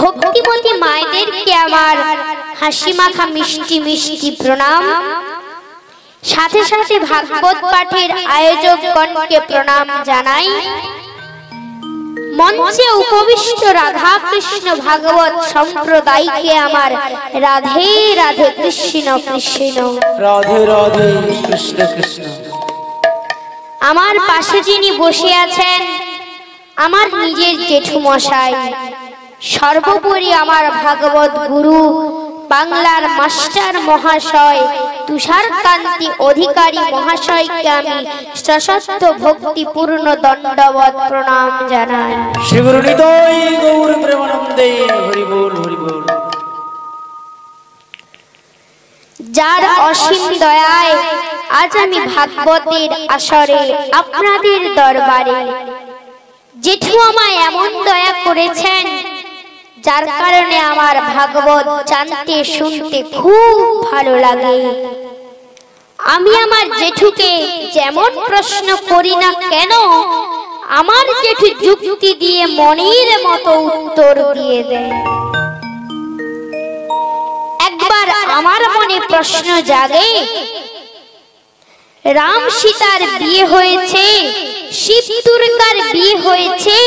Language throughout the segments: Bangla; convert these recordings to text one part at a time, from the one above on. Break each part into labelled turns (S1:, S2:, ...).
S1: ভক্তিমতী মায়েদেরকে আমার হাসি মাখা মিষ্টি মিষ্টি প্রণাম। সাথে সাথে ভাগবত পাঠের আয়োজকগণকে প্রণাম জানাই। মঞ্চে উপবিষ্ট রাধা কৃষ্ণ ভাগবত সম্প্রদায়কে আমার রাধে রাধে কৃষ্ণ কৃষ্ণ
S2: রাধে রাধে কৃষ্ণ কৃষ্ণ।
S1: আমার পাশে যিনি বসে আছেন আমার নিজের জেঠু মশাই, সর্বোপরি আমার ভাগবত গুরু বাংলার মাস্টার মহাশয় তুষারকান্তি অধিকারী মহাশয়কে আমি সশস্ত্র ভক্তিপূর্ণ দণ্ডবত প্রণাম জানাই।
S2: শ্রী গুরু নিতাই গৌর প্রেমানন্দে হরি বল হরি বল।
S1: যার অসীম দয়ায় আজ আমি ভাগবতের আসরে আপনাদের দরবারে। জেঠু আমায় এমন দয়া করেছেন যার কারণে আমার ভাগবত জানতে শুনতে খুব ভালো লাগে। আমি আমার জেঠুকে যেমন প্রশ্ন করি না কেন, আমার জেঠু যুক্তি দিয়ে মনের মতো উত্তর দিয়ে দেয়। একবার আমার মনে প্রশ্ন জাগে, রাম সীতার বিয়ে হয়েছে, শিব দুর্গার বিয়ে হয়েছে,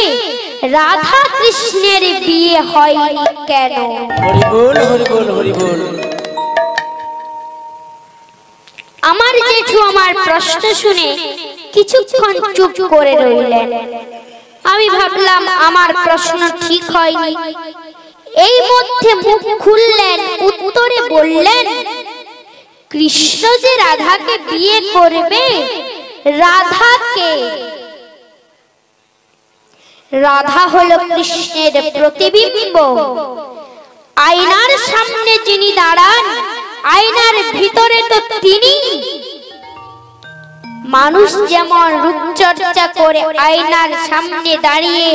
S1: রাধা কৃষ্ণের বিয়ে হয়নি কেন?
S2: হরি বল হরি বল হরি বল।
S1: আমার জেঠু আমার প্রশ্ন শুনে কিছুক্ষণ চুপ করে রইলেন। আমি ভাবলাম আমার প্রশ্ন ঠিক হয়নি। এই মধ্যে মুখ খুললেন, উত্তরে বললেন, কৃষ্ণ যে রাধাকে বিয়ে করবে, রাধাকে, রাধা হলো কৃষ্ণের প্রতিবিম্ব। আয়নার সামনে যিনি দাঁড়ান, আয়নার ভিতরে তো তিনি। মানুষ যেমন রূপচর্চা করে আয়নার সামনে দাঁড়িয়ে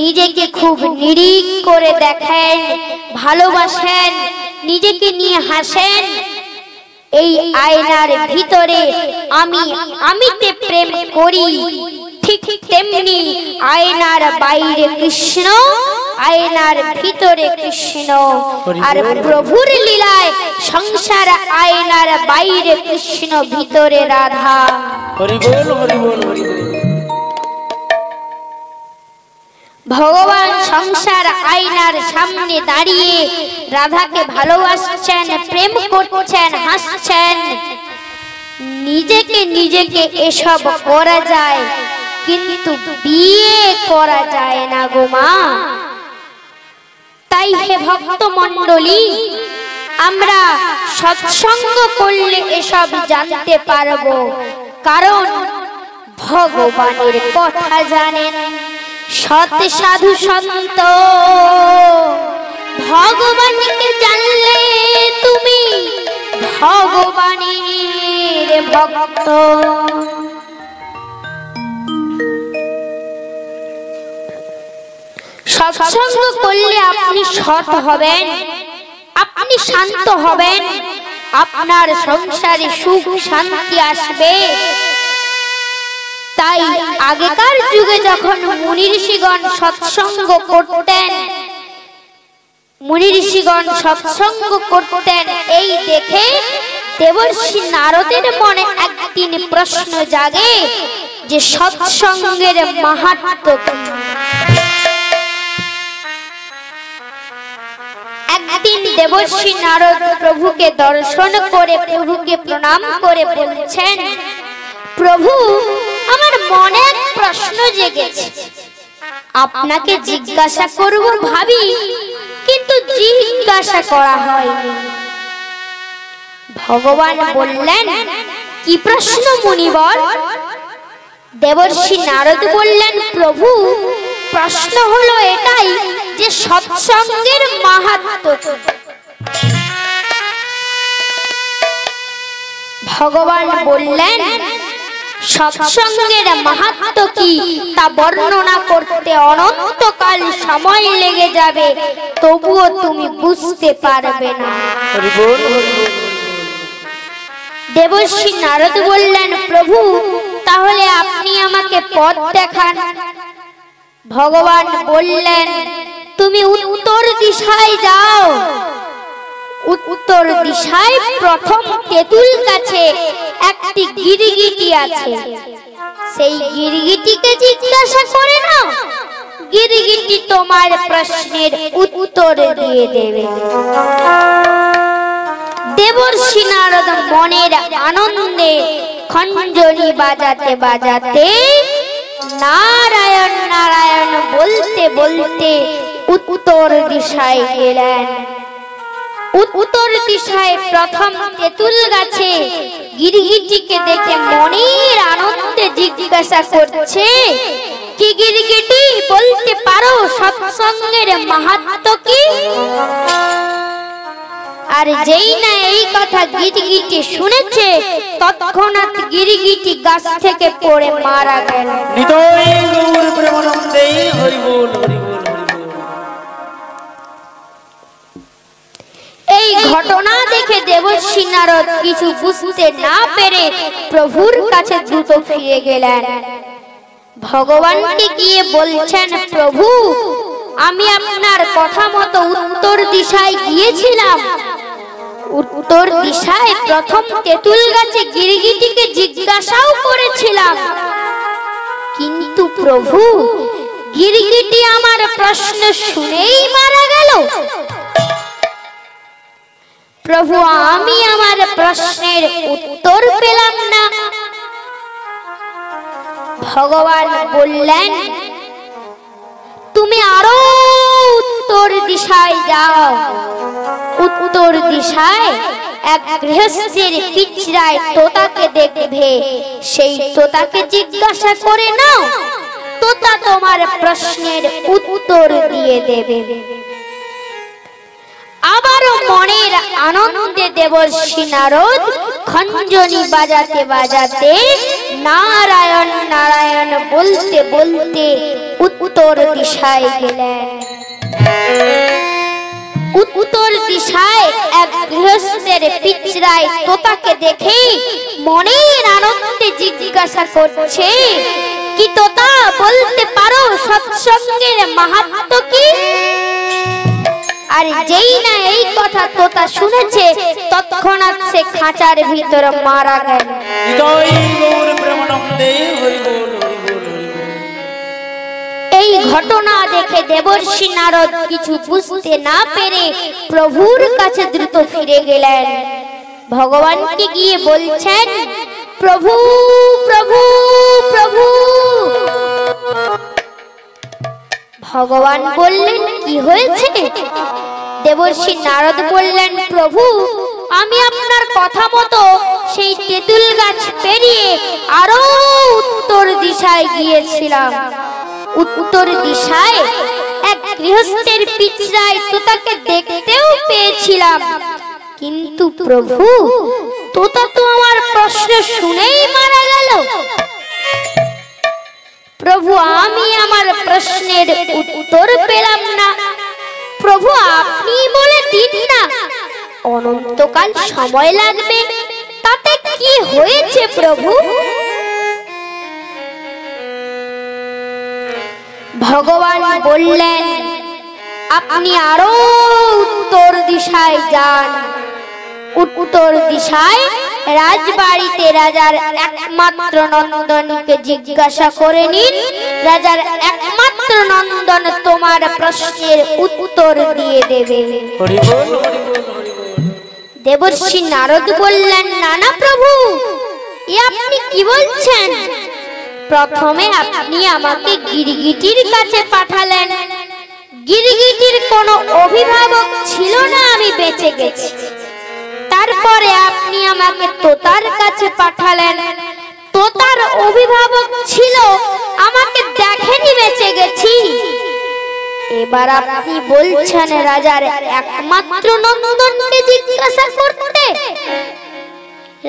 S1: নিজেকে খুব নিরিখ করে দেখেন, ভালোবাসেন, নিজেকে নিয়ে হাসেন, এই আয়নার ভিতরে আমিতে প্রেম করি, ঠিক তেমনি আয়নার বাইরে কৃষ্ণ, আয়নার ভিতরে কৃষ্ণ। আর প্রভুর লীলায় সংসার আয়নার বাইরে কৃষ্ণ, ভিতরে রাধা।
S2: হরি বল হরি বল হরি বল।
S1: ভগবান সংসার আয়নার সামনে দাঁড়িয়ে রাধাকে ভালোবাসছেন, প্রেম করছেন, হাসছেন। নিজেকে এসব করা যায়, কিন্তু বিয়ে করা যায় না গো মা। তাই হে ভক্ত মণ্ডলী, আমরা সৎসঙ্গ করলে এসব জানতে পারবো, কারণ ভগবানের কথা জানেন সৎ সাধু সন্ত। ভগবানকে জানলে তুমি ভগবানের ভক্ত। সৎসঙ্গ করলে আপনি সৎ হবেন, আপনি শান্ত হবেন, আপনার সংসারে সুখ শান্তি আসবে। তাই আগেকার যুগে যখন মুনি ঋষিগণ সৎসঙ্গ করতেন, এই দেখে দেবর্ষি নারদের মনে একদিন প্রশ্ন জাগে যে সৎসঙ্গের মাহাত্ম্য কি। একদিন দেবর্ষি নারদ প্রভুকে দর্শন করে প্রভুকে প্রণাম করে বলছেন, প্রভু, আমার মনে এক প্রশ্ন জেগেছে, আপনাকে জিজ্ঞাসা করব ভাবি, কিন্তু জিজ্ঞাসা করা হয়নি। ভগবান বললেন, কি প্রশ্ন মুনিবর? দেবর্ষি নারদ বললেন, প্রভু, প্রশ্ন হলো এটাই যে সৎসঙ্গের মাহাত্ম্য। ভগবান বললেন, সৎসঙ্গের মাহাত্ম্য কি তা বর্ণনা করতে অনন্তকাল সময় লেগে যাবে, তবুও তুমি বুঝতে পারবে না। দেবর্ষি নারদ বললেন, প্রভু, তাহলে আপনি আমাকে পথ দেখান। ভগবান বললেন, তুমি উত্তর দিশায় যাও। উত্তর দিশায় প্রথম তেঁতুল গাছে একটি গিরগিটি আছে, সেই গিরগিটিকে জিজ্ঞাসা করে নাও, গিরগিটি তোমার প্রশ্নের উত্তর দিয়ে দেবে। দেবর্ষি নারদ মনের আনন্দে খঞ্জনি বাজাতে বাজাতে নারায়ণ নারায়ণ বলতে বলতে উত্তর দিশায় গেলেন। উত্তর দিশায় প্রথম তেঁতুল গাছে গিরগিটিকে দেখে মনের আনন্দে জিজ্ঞাসা করছে, কি গিরগিটি বলতে পারো সৎসঙ্গের মাহাত্ম্য কি? আর যেই না এই কথা গিরগিটি শুনেছে, তৎক্ষণাৎ গিরগিটি গাছ থেকে পড়ে মারা গেল।
S2: নিতাই গৌর প্রেমানন্দে হরি বল হরি বল।
S1: এই ঘটনা দেখে দেবর্ষি নারদ কিছু বুঝতে না পেরে প্রভুর কাছে দ্রুত ফিরে গেলেন। ভগবানকে গিয়ে বলছেন, প্রভু আমি আপনার কথা মতো উত্তর দিশায় গিয়েছিলাম। উত্তর দিশায় প্রথম তেঁতুল গাছে গিরগিটিকে জিজ্ঞাসাও করেছিলাম, কিন্তু প্রভু গিরগিটি আমার প্রশ্ন শুনেই মারা গেল। প্রভু আমি আমার প্রশ্নের উত্তর পেলাম না। ভগবান বললেন, তুমি আরো উত্তর দিশায় যাও। উত্তর দিশায় এক গৃহস্থের পিঁজরায় তোতাকে দেখবে, সেই তোতাকে জিজ্ঞাসা করে নাও, তোতা তোমার প্রশ্নের উত্তর দিয়ে দেবে। আবারও মনের আনন্দে দেবর্ষি নারদ খঞ্জনি বাজাতে বাজাতে নারায়ণ নারায়ণ বলতে বলতে উত্তর দিশায় গেলেন। উত্তর দিশায় এক গৃহস্থের পিঁজরায় তোতাকে দেখে মনের আনন্দে জিজ্ঞাসা করছে, কি তোতা বলতে পারো সৎসঙ্গের মাহাত্ম্য কি? আর যেই না এই কথা তোতা শুনেছে, তৎক্ষণাৎ সে খাঁচার ভিতর মারা গেল।
S2: নিতাই গৌর প্রেমানন্দে হরি বল হরি বল হরি বল।
S1: এই ঘটনা দেখে দেবর্ষি নারদ কিছু বুঝতে না পেরে প্রভুর কাছে দ্রুত ফিরে গেলেন। ভগবানকে গিয়ে বলছেন, প্রভু প্রভু প্রভু। ভগবান বললেন, কি হয়েছে? দেবর্ষি নারদ বললেন, প্রভু আমি আপনার কথা মতো সেই তেঁতুল গাছ পেরিয়ে আরো উত্তর দিশায় গিয়েছিলাম। উত্তর দিশায় এক গৃহস্থের পিঁজরায় তোতাকে দেখতেও পেয়েছিলাম, কিন্তু প্রভু তোতা তো আমার প্রশ্ন শুনেই মারা গেল। প্রভু আমি আমার প্রশ্নের উত্তর পেলাম না। প্রভু আপনি বলে দিন না, অনন্তকাল সময় লাগবে, তাতে কি হয়েছে প্রভু? ভগবান বললেন, আপনি আরো উত্তর দিশায় যান। উত্তর দিশায় রাজবাড়িতে রাজার একমাত্র নন্দনকে জিজ্ঞাসা করে নিন, রাজার একমাত্র নন্দন তোমার প্রশ্নের উত্তর দিয়ে দেবে।
S2: হরি বল হরি বল হরি বল।
S1: দেবর্ষি নারদ বললেন, না না প্রভু, এ আপনি কি বলছেন? প্রথমে আপনি আমাকে গিরগিটির কাছে পাঠালেন, গিরগিটির কোনো অভিভাবক ছিল না, আমি বেঁচে গেছি। তারপরে আপনি আমাকে তোতার কাছে পাঠালেন, তোতার অভিভাবক ছিল, আমাকে দেখেনি, বেঁচে গেছি। এবার আপনি বলছেন রাজার একমাত্র নন্দনকে জিজ্ঞাসা করতে।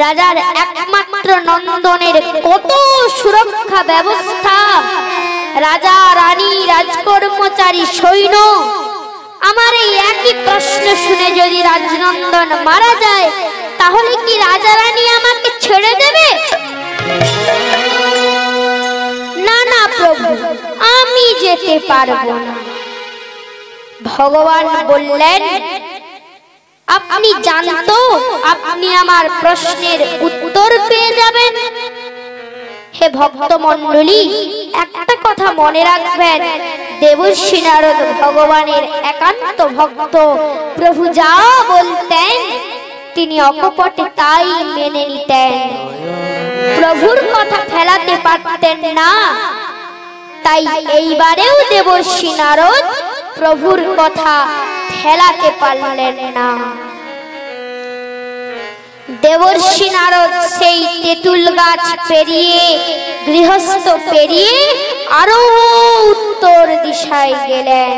S1: রাজার একমাত্র নন্দনের কত সুরক্ষা ব্যবস্থা, রাজা রানী রাজকর্মচারী সৈন্য। আমার এই একই প্রশ্ন শুনে যদি রাজনন্দন মারা যায়, তাহলে কি রাজা রানী আমাকে ছেড়ে দেবে? না না প্রভু, আমি যেতে পারবো না। ভগবান বললেন, আপনি জানতো আপনি আমার প্রশ্নের উত্তর পেয়ে যাবেন। হে ভক্ত মণ্ডলী, একটা কথা মনে রাখবেন, দেবর্ষি নারদ ভগবানের একান্ত ভক্ত। প্রভু যা বলতেন তিনি অকপটে তাই মেনে নিতেন। প্রভুর কথা ফেলাতে পারতেন না, তাই এইবারেও দেবর্ষি নারদ প্রভুর কথা ফেলাতে পারলেন না। দেবর্ষি নারদ সেই তেঁতুল গাছ পেরিয়ে, গৃহস্থ পেরিয়ে আরো উত্তর দিশায় গেলেন।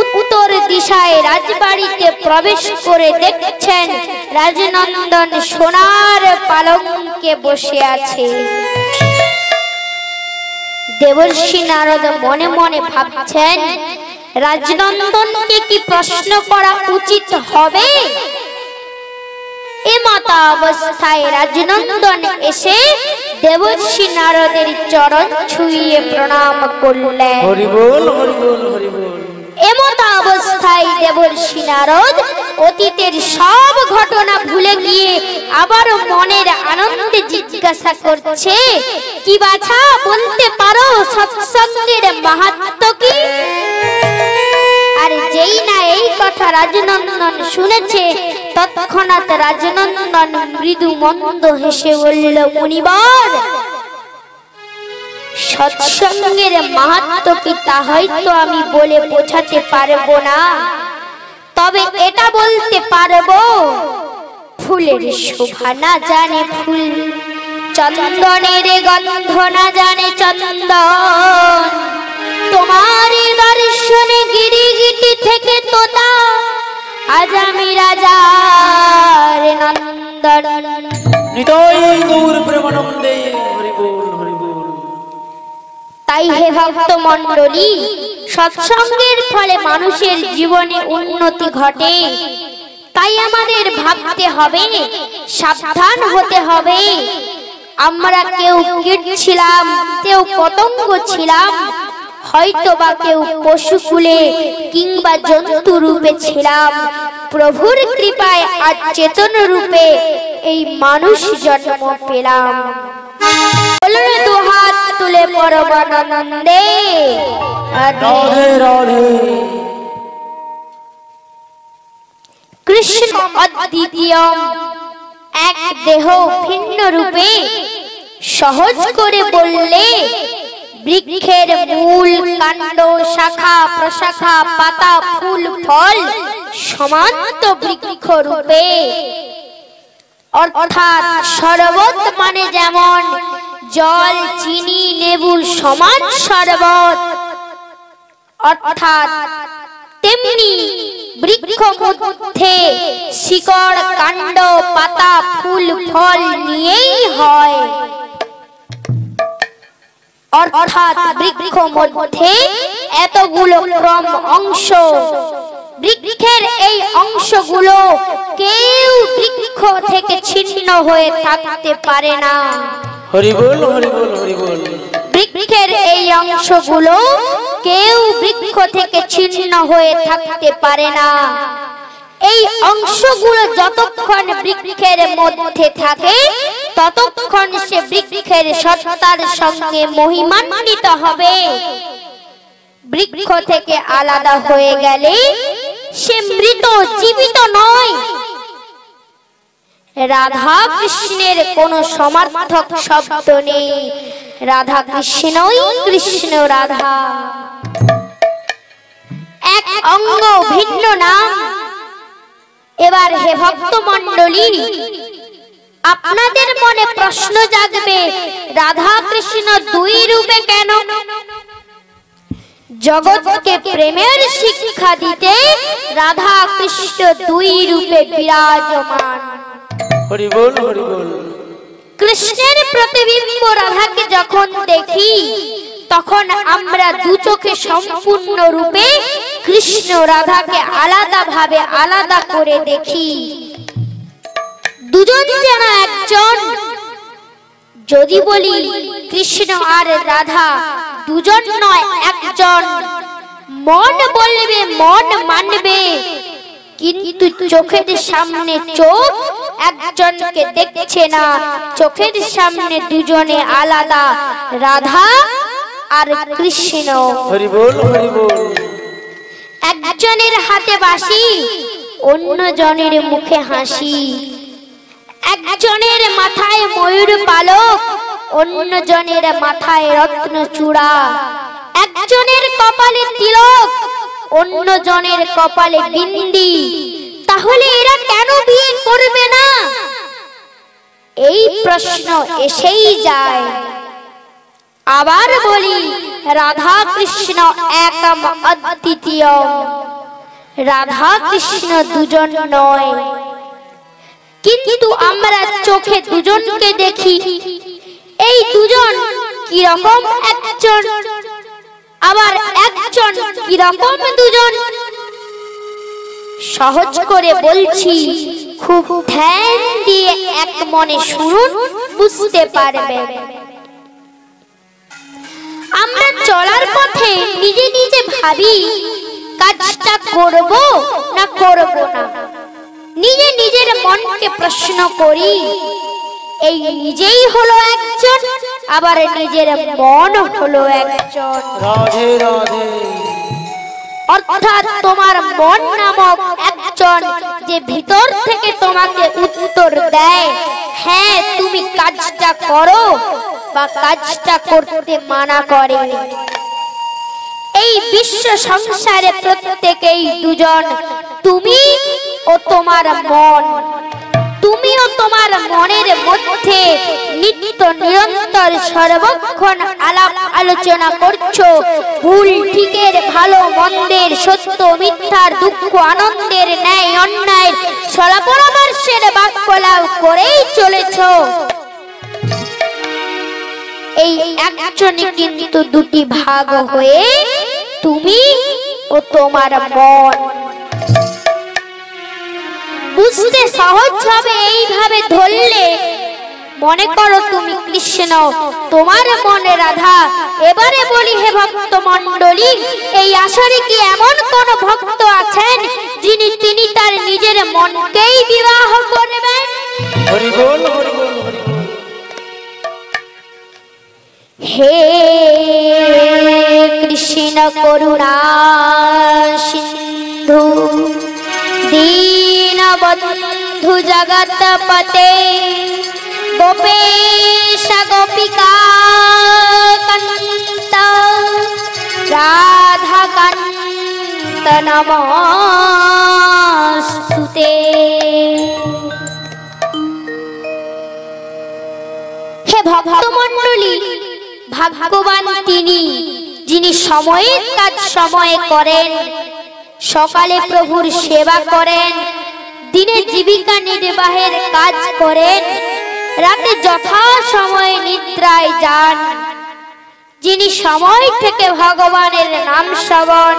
S1: উত্তর দিশায় রাজবাড়িতে প্রবেশ করে দেখছেন রাজনন্দন সোনার পালঙ্কে বসে আছে। দেবর্ষি নারদ মনে মনে ভাবছেন, রাজনন্দনকে কি প্রশ্ন করা উচিত হবে? এমতা অবস্থায় রাজনন্দন এসে দেবর্ষি নারদের চরণ ছুঁয়ে প্রণাম করলেন।
S2: হরি বল, হরি বল, হরি বল।
S1: এমতা অবস্থায় দেবর্ষি নারদ অতীতের সব ঘটনা ভুলে গিয়ে আবার মনের আনন্দে জিজ্ঞাসা করছে, কি বাছা বলতে পারো সৎসঙ্গের মাহাত্ম্য কি? আর যেই না এই কথা রাজনন্দন শুনেছে, তৎক্ষণাৎ রাজনন্দন মৃদু মন্দ হেসে বলল, মুনিবর, সৎসঙ্গের মাহাত্ম্য কি তা হয়তো আমি বলে বোঝাতে পারবো না, তবে এটা বলতে পারবো, ফুলের শোভা না জানে ফুল, চন্দনের গন্ধ না জানে চন্দন, তোমার দর্শনে গিরিগিটি থেকে তোতা, আজ আমি রাজার নন্দন।
S2: নিতাই গৌর প্রেমানন্দে, হরি বল, হরি বল।
S1: তাই হে ভক্ত মণ্ডলী, সৎসঙ্গের ফলে মানুষের জীবনে উন্নতি ঘটে। তাই আমাদের ভাবতে হবে, সাবধান হতে হবে। আমরা কেউ কীট ছিলাম, কেউ পতঙ্গ ছিলাম, হয়তো বা কেউ পশুকুলে কিংবা জন্তু রূপে ছিলাম। প্রভুর কৃপায় আজ চেতন রূপে এই মানুষ জন্ম পেলাম। বলুন দুহাত তুলে পরমানন্দে
S2: রাধে রাধে।
S1: কৃষ্ণ অদ্বিতীয়, এক দেহ ভিন্ন রূপে। সহজ করে বললে বৃক্ষের মূল, কাণ্ড, শাখা, প্রশাখা, পাতা, ফুল, ফল সমান্ত বৃক্ষ রূপে। অর্থাৎ শরবত মানে যেমন জল, চিনি, লেবু সমান শরবত, অর্থাৎ তেমনি বৃক্ষ মধ্যে শিকড়, কাণ্ড, পাতা, ফুল, ফল নিয়েই হয়। অর্থাৎ বৃক্ষ মধ্যে এতগুলো ক্রম অংশ। বৃক্ষের এই অংশগুলো কেউ বৃক্ষ থেকে ছিন্ন হয়ে থাকতে পারে না।
S2: হরি বল, হরি বল, হরি বল।
S1: বৃক্ষের এই অংশগুলো কেউ বৃক্ষ থেকে ছিন্ন হয়ে থাকতে পারে না। এই অংশগুলো যতক্ষণ বৃক্ষের মধ্যে থাকে, ততক্ষণ সে বৃক্ষের সত্তার সঙ্গে মহিমান্বিত হবে। বৃক্ষ থেকে আলাদা হয়ে গেলে সে মৃত, জীবিত নয়। রাধা কৃষ্ণের কোনো সমার্থক শব্দ নেই। রাধা কৃষ্ণই কৃষ্ণ রাধা, এক অঙ্গ ভিন্ন নাম। এবার হে ভক্ত মণ্ডলী, আপনাদের মনে প্রশ্ন জাগবে, রাধা কৃষ্ণ দুই রূপে কেন? জগৎকে প্রেমের শিক্ষা দিতে রাধা কৃষ্ণ দুই রূপে বিরাজমান।
S2: হরি বল, হরি বল।
S1: কৃষ্ণের প্রতিবিম্ব রাধাকে যখন দেখি, তখন আমরা দু চোখে সম্পূর্ণ রূপে কৃষ্ণ রাধাকে আলাদা ভাবে আলাদা করে দেখি। দুজন যেন একজন। যদি বলি কৃষ্ণ আর রাধা দুজন নয় একজন, মন বলবে, মন মানবে, কিন্তু চোখের সামনে চোখ একজনকে দেখছে না। চোখের সামনে দুজনে আলাদা, রাধা আর কৃষ্ণ।
S2: হরি বল, হরি বল।
S1: একজনের হাতে বাঁশি, অন্যজনের মুখে হাসি। একজনের মাথায় ময়ূর পালক, অন্যজনের মাথায় রত্ন চূড়া। একজনের কপালে তিলক, অন্যজনের কপালে বিন্দি। তাহলে এরা কেন বিয়ে করবে না? এই প্রশ্ন এসেই যায়। আবার বলি, রাধা কৃষ্ণ একম অদ্বিতীয়ম। রাধা কৃষ্ণ দুজন নয়, কিন্তু আমরা চোখে দুজনকে দেখি। এই দুজন কিরকম একজন, আবার একজন কিরকম দুজন? সহজ করে বলছি, খুব ধ্যান দিয়ে এক মনে শুনুন, বুঝতে পারবেন। আমরা চলার পথে নিজে নিজে ভাবি, কাজটা করব না করব না। নিজে নিজের মনকে প্রশ্ন করি। এই নিজেই হলো একজন, আবার নিজের মন হলো একজন।
S2: রাধে রাধে।
S1: অর্থাৎ তোমার মন নামক একজন, যে ভিতর থেকে তোমাকে উত্তর দেয়, হ্যাঁ তুমি কাজটা করো, বা কাজটা করতে মানা করে। এই বিশ্ব সংসারে প্রত্যেকেই দুজন, তুমি ও তোমার মন। তুমিও তোমার মনের মধ্যে নিত্য নিরন্তর সর্বক্ষণ আলাপ আলোচনা করছো। ভুল ঠিকের, ভালো মন্দের, সত্য মিথ্যার, দুঃখ আনন্দের, ন্যায় অন্যায় সলা পরামর্শের বাক্যলাপ করেই চলেছো। এই একজনই কিন্তু দুটি ভাগ হয়ে তুমি ও তোমার মন। বুঝতে সহজ হবে এইভাবে ধরলে। মনে করো তুমি কৃষ্ণ, তোমার মনে রাধা। এবারে বলি, হে ভক্ত মণ্ডলী, এই আসরে কি এমন কোন ভক্ত আছেন তিনি তার নিজের মনকেই বিবাহ করবেন?
S2: হরি বল, হরি বল, হরি বল।
S1: হে কৃষ্ণ করুণা সিন্ধু, দীনবন্ধু জগৎপতে, গোপেশ গোপিকা কান্ত, রাধা কান্ত নমস্তুতে। হে ভক্তমণ্ডলী, ভাগ্যবান তিনি যিনি সময়ের কাজ সময়ে করেন। সকালে প্রভুর সেবা করেন, দিনে জীবিকা নির্বাহের কাজ করেন, রাতে যথা সময়ে নিদ্রায় যান। যিনি সময় থেকে ভগবানের নাম শ্রবণ,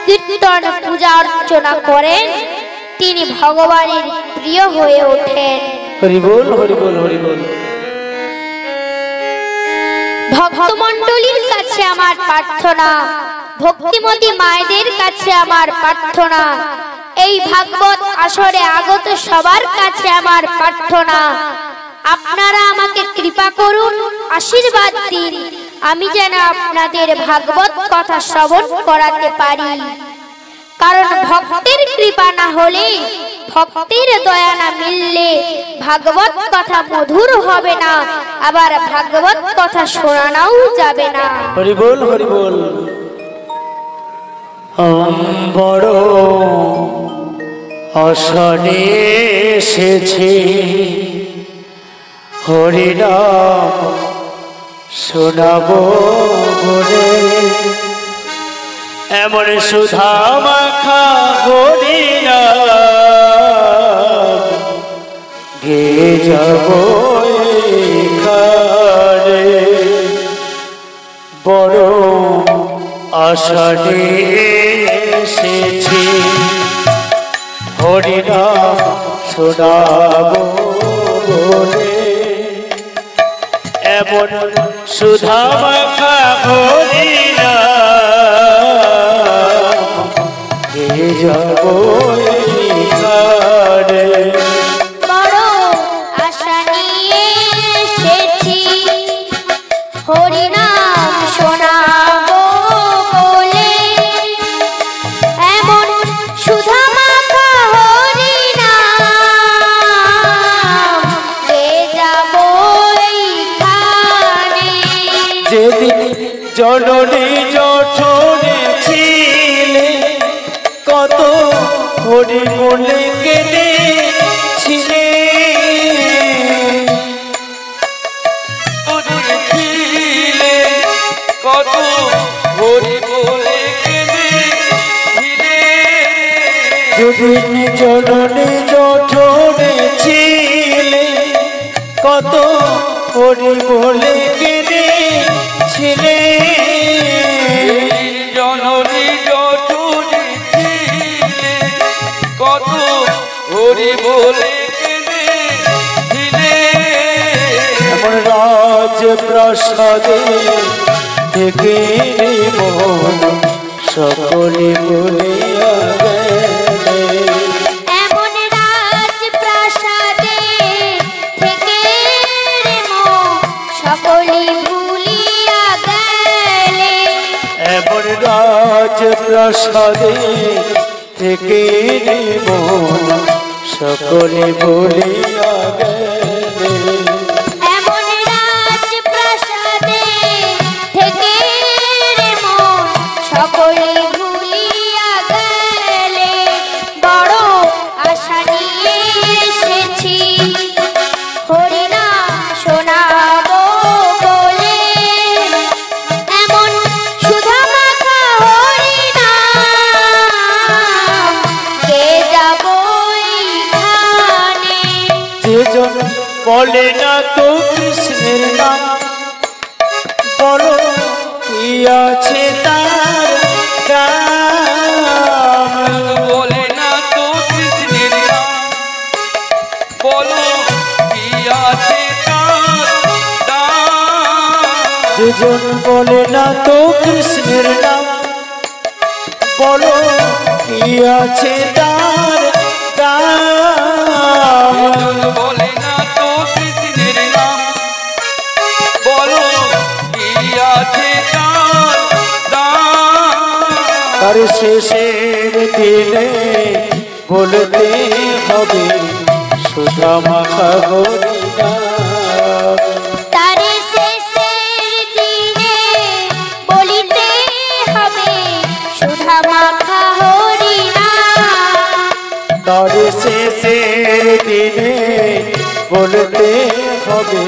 S1: কীর্তন, পূজা অর্চনা করেন, তিনি ভগবানের প্রিয় হয়ে ওঠেন।
S2: হরি বল, হরি বল, হরি বল।
S1: ভক্তমণ্ডলীর কাছে আমার প্রার্থনা, ভক্তিমতী মায়েদের কাছে আমার প্রার্থনা, এই ভাগবত আসরে আগত সবার কাছে আমার প্রার্থনা, আপনারা আমাকে কৃপা করুন, আশীর্বাদ দিন, আমি যেন আপনাদের ভাগবত কথা শ্রবণ করাতে পারি। কারণ ভক্তের কৃপা না হলে, ভক্তের দয়া না মিললে ভাগবত কথা মধুর হবে না, আবার ভাগবত কথা শোনানোও যাবে না।
S2: হরি বল, হরি বল। বড় আসনে এসেছে, হরিনাম শোনাবো বলে, এমন সুধা মাখা হরিনাম গেয়ে যাব এখানে। বড় আষাঢ়ে এসেছি, হরিনাম শোনাবো বলে, এমন সুধা মাখা হরিনাম ঘাটে।
S1: বড় আশা নিয়ে এসেছি হরিনাম শোনাবো বলে, এমন সুধা মাখা হরিনাম গে যাবো এইখানে।
S2: যেদিন জননী জঠরে ছিলে কত হরি বলে কেঁদেছিলে,
S3: কত হরি বলে কেঁদেছিলে।
S2: যেদিন জননী জঠরে ছিলে কত হরি বলে কেঁদেছিলে।
S3: জননী জঠরে ছিলে কত হরি বলে কেঁদেছিলে।
S2: এমন রাজ প্রাসাদে থেকে মোহন সকলে বলিয়া গেলে,
S1: এমন রাজপ্রাসাদে থেকে রে মন সকলে ভুলিয়া গেলে।
S2: এমন রাজ প্রাসাদে থেকে মোহন সকলে বলিয়া গেলে।
S1: এমন রাজপ্রাসাদে থেকে রে মন সকলে ভুলিয়া গেলে। বড় আশা নিয়ে এসেছি হরিনাম শোনাবো বলে, এমন সুধা মাখা হরিনাম গে যাবো এইখানে।
S2: যেজন বলে না তো কৃষ্ণের নাম, বলো কি আছে তার দাম।
S3: বলে না তো কৃষ্ণের নাম, বলো কি আছে তার দাম।
S2: যেজন বলে না তো কৃষ্ণের নাম, বলো কি আছে তার দাম।
S3: বলে না তো কৃষ্ণের নাম, বলো কি আছে তার দাম।
S2: তার শেষের দিনে বলতে হবে সুধা মাখা হরিনাম।
S1: তার শেষের দিনে বলিতে হবে সুধা মাখা হরিনাম।
S2: তার শেষের দিনে বলতে হবে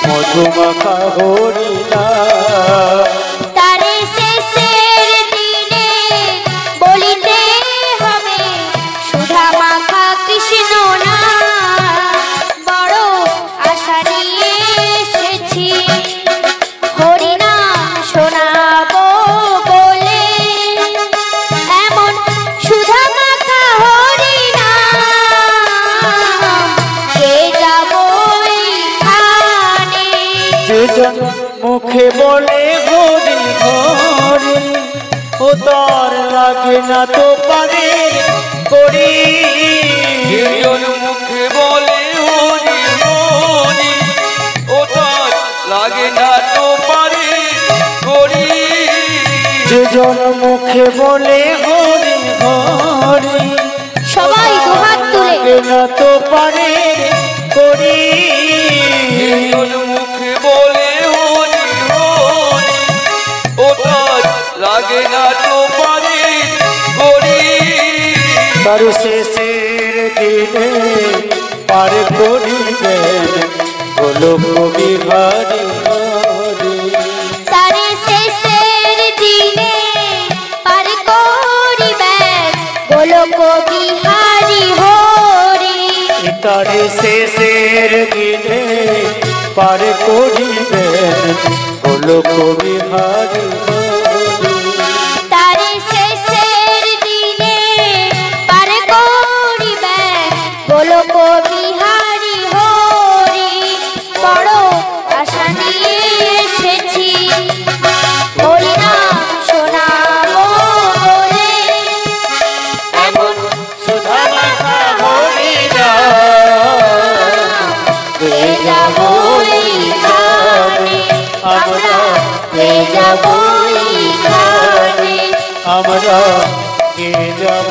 S2: মধুমাখা হরিনাম।
S1: তার শেষের দিনে বলিতে হবে সুধা মাখা কৃষ্ণ নাম। বড় আশা নিয়ে এসেছি হরিনাম শোনাবো বলে, এমন সুধা মাখা হরিনাম গে যাবো এইখানে।
S2: যেজন মুখে বলে হরি হরি, ও তার লাগে না তো পারে করি।
S3: যেজন মুখে বলে হরি হরি, ও তার লাগে না তো পারে করি।
S2: যেজন মুখে বলে হরি হরি,
S1: সবাই দুহাত তুলে
S2: লাগে না তো পারে করি।
S3: যেজন মুখে বলে হরি হরি, ও তার লাগে না তো পারে করি।
S2: তার শেষের দিনে পার করিবেন গোলক বিহারী হরি।
S1: তার শেষের দিনে পার করিবেন গোলক বিহারী হরি।
S2: তার শেষের দিনে পার করিবেন গোলক বিহারী হরি।
S1: তার শেষের দিনে পার করিবেন গোলক বিহারী হরি। বড় আশা নিয়ে এসেছি হরিনাম শোনাবো বলে, এমন
S2: আমরা কে যাব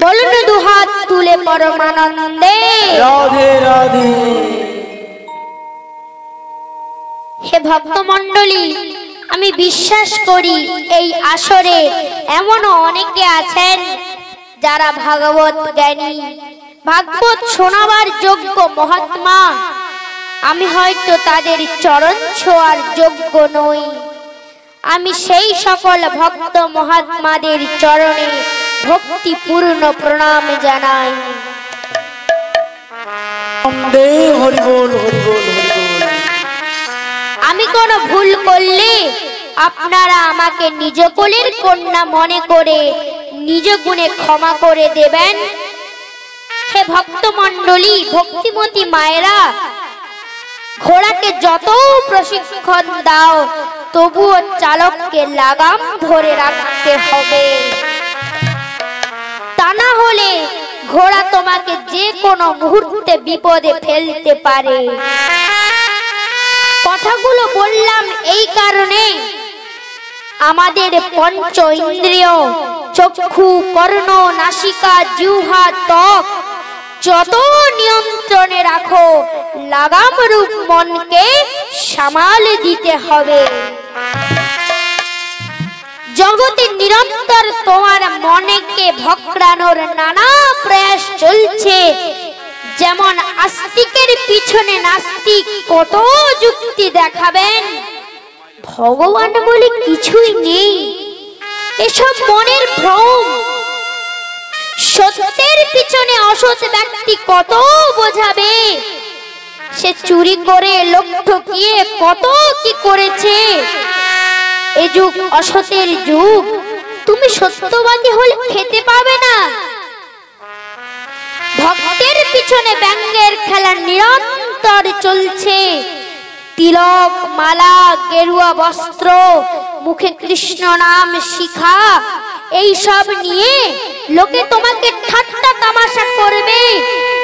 S1: বলুন দুহাত তুলে পরমানন্দে
S2: রাধে রাধে।
S1: হে ভক্তমণ্ডলী, আমি বিশ্বাস করি এই আসরে এমনও অনেকে আছেন যারা ভাগবত জ্ঞানী, ভাগবত শোনাবার যোগ্য মহাত্মা। আমি হয়তো তাদের চরণ ছোঁয়ার যোগ্য নই। আমি সেই সকল ভক্ত মহাত্মাদের চরণে ভক্তিপূর্ণ প্রণাম জানাই।
S2: হরি বল হরি বল হরি বল।
S1: আমি কোনো ভুল করলে আপনারা আমাকে নিজ কোলের কন্যা মনে করে নিজ গুণে ক্ষমা করে দেবেন। হে ভক্তমণ্ডলী, ভক্তিমতী মায়েরা, ঘোড়াকে যত প্রশিক্ষণ দাও তবুও চালককে লাগাম ধরে রাখতে হবে, তা না হলে ঘোড়া তোমাকে যে কোনো মুহূর্তে বিপদে ফেলতে পারে। কথাগুলো বললাম এই কারণে, আমাদের পঞ্চ ইন্দ্রিয় চক্ষু, কর্ণ, নাসিকা, জিহ্বা, ত্বক যত নিয়ন্ত্রণে রাখো, লাগাম রূপ মনকে সামাল দিতে হবে। জগতে নিরন্তর তোমার মনকে ভক্রানোর নানা প্রয়াস চলছে। যেমন আস্তিকের পিছনে নাস্তিক কত যুক্তি দেখাবেন, ভগবান বলে কিছুই নেই, এসব মনের ভ্রম। সত্যের পিছনে অসৎ ব্যক্তি কত বোঝাবে, সে চুরি করে, লোক ঠকিয়ে কত কি করেছে। এ যুগ অসতের যুগ, তুমি সত্যবাদী হলে খেতে পাবে না। ভক্তের পিছনে ব্যঙ্গের খেলা নিরন্তর চলছে। তিলক, মালা, গেরুয়া বস্ত্র, মুখে কৃষ্ণ নাম শিখা, এই সব নিয়ে লোকে তোমাকে ঠাট্টা তামাশা করবে,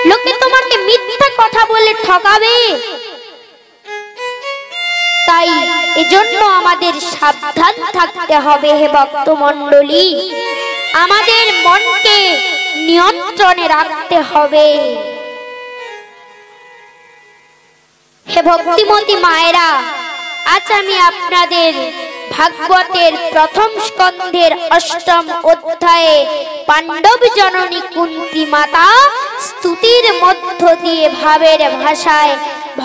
S1: লোকে তোমাকে মিথ্যা কথা বলে ঠকাবে। তাই এজন্য আমাদের সাবধান থাকতে হবে। হে ভক্তমণ্ডলী, আমাদের মনকে নিয়ন্ত্রণে রাখতে হবে। হে ভক্তিমতী মায়েরা, আজ আমি আপনাদের ভাগবতের প্রথম স্কন্ধের অষ্টম অধ্যায়ে পাণ্ডব জননী কুন্তী মাতা স্তুতির মধ্য দিয়ে ভাবের ভাষায়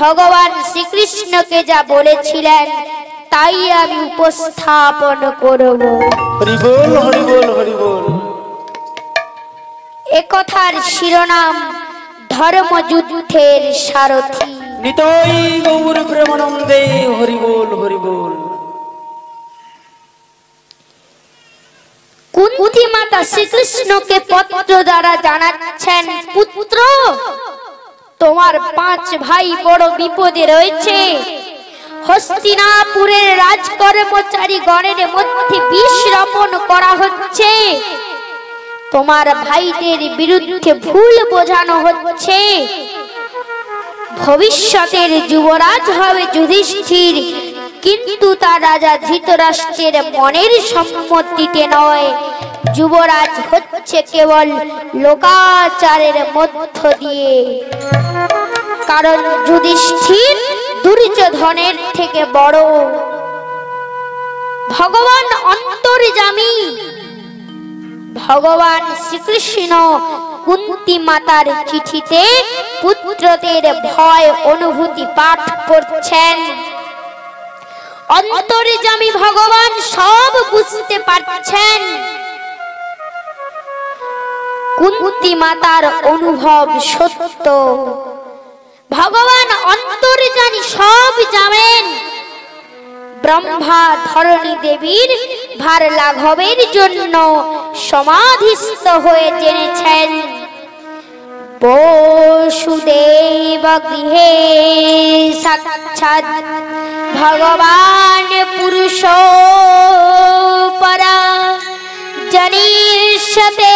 S1: ভগবান শ্রীকৃষ্ণকে যা বলেছিলেন তাই আমি উপস্থাপন করব।
S2: হরি বল হরি বল হরি বল।
S1: এ কথার শিরোনাম ধর্মযুদ্ধের সারথি।
S2: নিতাই গৌর প্রেমানন্দে হরি বল হরি বল।
S1: কুন্তী মাতা শ্রীকৃষ্ণকে পত্র দ্বারা জানাচ্ছেন, পুত্র, তোমার 5 ভাই বড় বিপদে রয়েছে। হস্তিনাপুরের রাজকর্মচারী গণের মধ্যে বিষ রোপণ করা হচ্ছে। তোমার ভাইদের বিরুদ্ধে ভুল বোঝানো হচ্ছে। ভবিষ্যতের যুবরাজ হবে যুধিষ্ঠির, কিন্তু তার রাজা ধৃতরাষ্ট্রের মনের সম্মতিতে নয়। যুবরাজ হচ্ছে কেবল লোকাচারের মধ্য দিয়ে, কারণ যুধিষ্ঠির দুর্যোধনের থেকে বড়। ভগবান অন্তর্যামী। ভগবান শ্রীকৃষ্ণ কুন্তী মাতার চিঠিতে পুত্রদের ভয় অনুভূতি পাঠ করছেন। অন্তর্যামী ভগবান সব বুঝতে পারছেন। কুন্তী মাতার অনুভব সত্য। ভগবান অন্তর্যামী, সব জানেন। ব্রহ্মা ধরণী দেবীর ভার লাঘবের জন্য সমাধিস্থ হয়ে জেনেছেন, বসুদেব গৃহে সাক্ষাৎ ভগবান পুরুষ পরা, জনিষ্যতে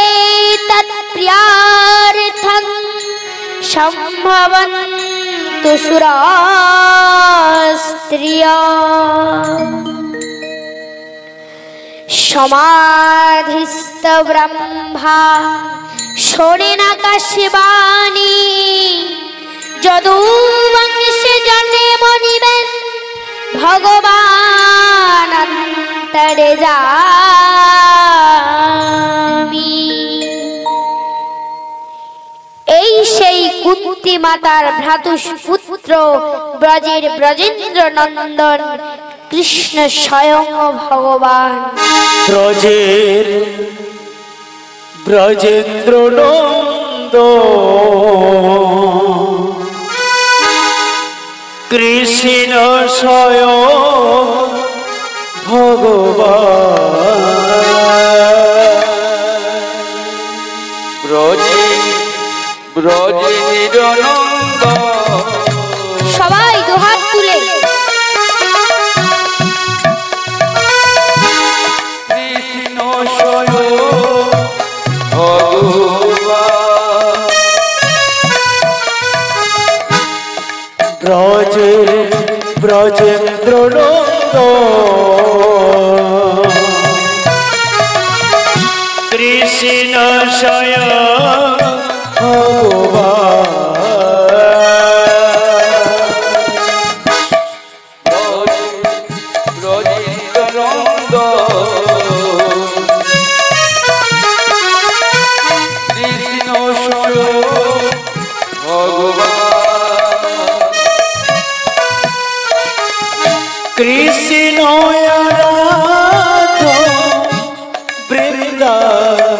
S1: তৎপ্রিয়ার্থং সম্ভবন্ত সুরা স্ত্রিয়া সমাধিস্থ ব্রহ্মা শোনেন আকাশে বাণী যদুবংশে জন্মে মনিবেন ভগবান অন্তরে যামি। এই সেই কুন্তি মাতার ভ্রাতুষ্পুত্র ব্রজের ব্রজেন্দ্র নন্দন কৃষ্ণ স্বয়ং ভগবান।
S2: ব্রজের ব্রজেন্দ্র নন্দ কৃষ্ণ স্বয়ং ভগবান।
S3: ব্রজে ব্রজের নন্দ
S1: সবাই দুহাত তুলে
S3: কৃষ্ণ স্বয়ং ভগবান।
S2: ব্রজের ব্রজেন্দ্র নন্দ কৃষ্ণ স্বয়ং কৃষ্ণ আরাধ বৃন্দাবন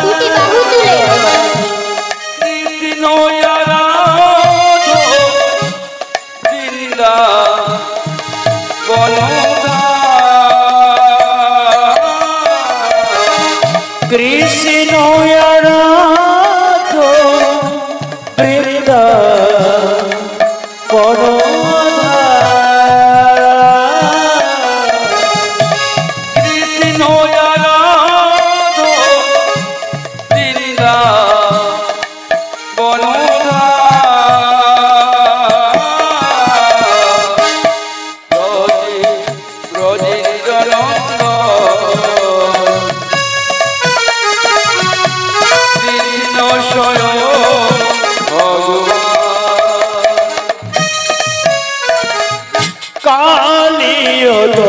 S1: দুটি বাহু তুলে
S3: কৃষ্ণ আরাধ বৃন্দাবন
S2: কৃষ্ণ আরাধ বৃন্দাবন
S3: কৃষ্ণ আরাধ বৃন্দাবন ব্রজেন্দ্র নন্দ কৃষ্ণ স্বয়ং
S2: কালিয়ত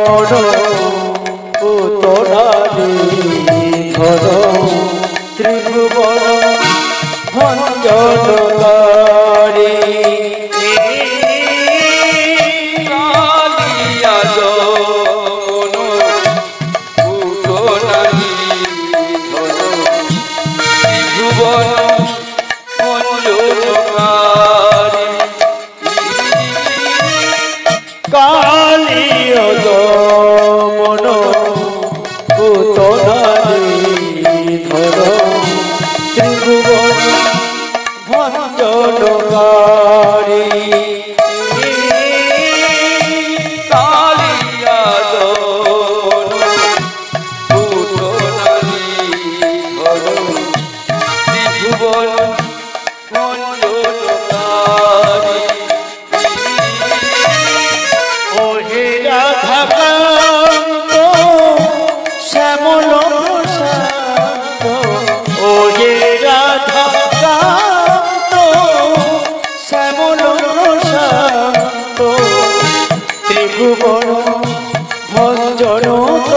S2: মন পুতরালি ধর ত্রিভুবন ভঞ্জনকারী
S3: কালিয়াদ পুতনানি ধর ত্রিভুবন ভঞ্জনকারী
S2: কালিয়ত মন পুতরালি ধর ত্রিভুবন ভঞ্জনকারী
S3: কালিয়াদ পুতনানি ধর ত্রিভুবন ভঞ্জনকারী
S2: ওহে রাধাকান্ত শ্যামল প্রশান্ত ওহে রাধাকান্ত শ্যামল প্রশান্ত ত্রিভুবন ভঞ্জনকারী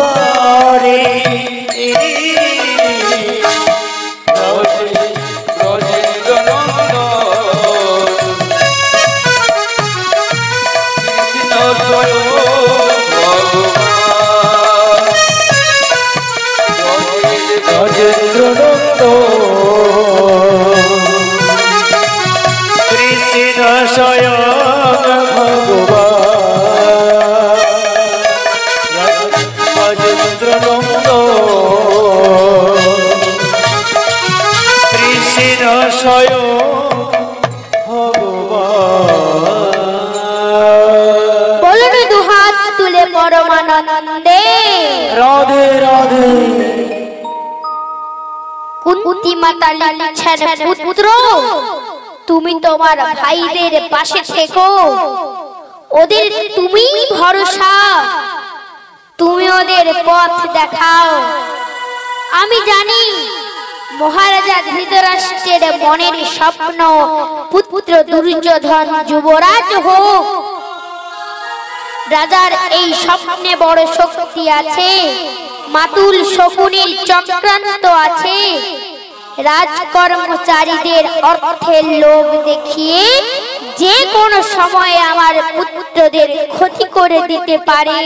S3: ব্রজেন্দ্র নন্দ কৃষ্ণ স্বয়ং ভগবান।
S2: ব্রজেন্দ্র নন্দ কৃষ্ণ স্বয়ং ভগবান। ব্রজেন্দ্র নন্দ কৃষ্ণ স্বয়ং ভগবান।
S1: বলুন দুহাত তুলে পরমানন্দে
S2: রাধে রাধে।
S1: কুন্তী মাতা লিখছেন, পুত্র তুমি তোমার ভাইদের পাশে থেকো, ওদের তুমি ভরসা, তুমি ওদের পথ দেখাও। আমি জানি মহারাজা ধৃতরাষ্ট্রের মনের স্বপ্ন পুত্র দুর্যোধন যুবরাজ হোক। রাজার এই স্বপ্নে বড় শক্তি আছে, মাতুল শকুনির চক্রান্ত আছে। রাজকর্মচারীদের অর্থের লোভ দেখিয়ে যে কোনো সময় আমার পুত্রদের ক্ষতি করে দিতে পারে।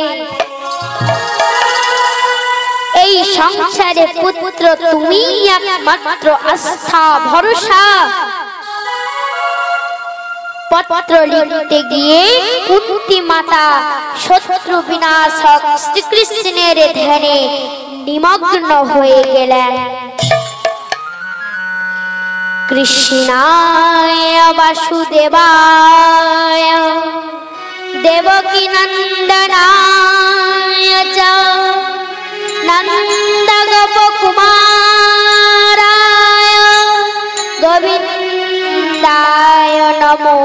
S1: এই সংসারে পুত্র তুমি একমাত্র আস্থা ভরসা। পত্র লিখতে গিয়ে কুন্তী মাতা শত্রু বিনাশক শ্রীকৃষ্ণের ধ্যানে নিমগ্ন হয়ে গেলেন। কৃষ্ণায় বাসুদেবায় দেবকী নন্দনায় চ নন্দ গোপকুমারায় গোবিন্দায় নমো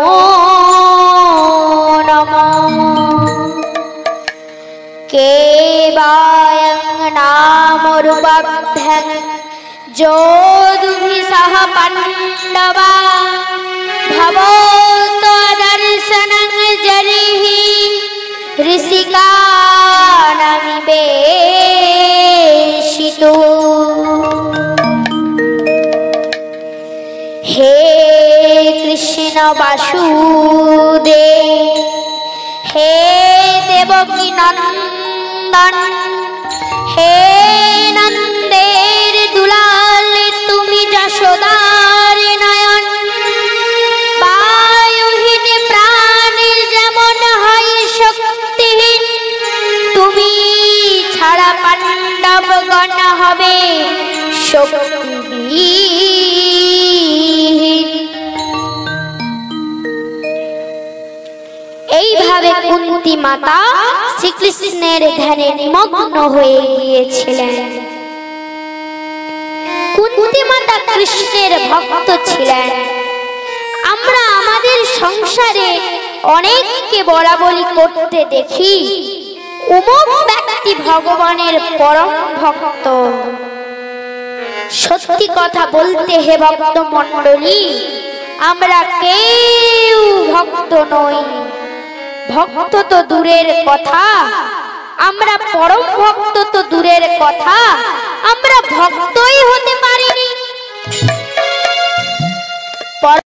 S1: নমো। কেবায়ং নামরূপাভ্যং যোধুভিঃ পাণ্ডবা ভবতো দর্শনং জরিঃ ঋষিকানমিবেশিতো। হে কৃষ্ণ বাসুদেব, হে দেবকী নন্দন, হে নন্দের দুলাল তুমি যশোদার নয়ন। বায়ুহীন প্রাণীর যেমন হয় শক্তিহীন, তুমি ছাড়া পাণ্ডবগণ হবে শক্তিহীন। এইভাবে কুন্তী মাতা শ্রীকৃষ্ণের ধ্যানে নিমগ্ন হয়ে গিয়েছিলেন। কুন্তী মাতা কৃষ্ণের ভক্ত ছিলেন। আমরা আমাদের সংসারে অনেককে বলা বলি করতে দেখি, অমুক ব্যক্তি ভগবানের পরম ভক্ত। সত্যি কথা বলতে হে ভক্ত মণ্ডলী, আমরা কেউ ভক্ত নই। ভক্ত তো দূরের কথা, আমরা পরম ভক্ত তো দূরের কথা, আমরা ভক্তই হতে পারিনি। পরম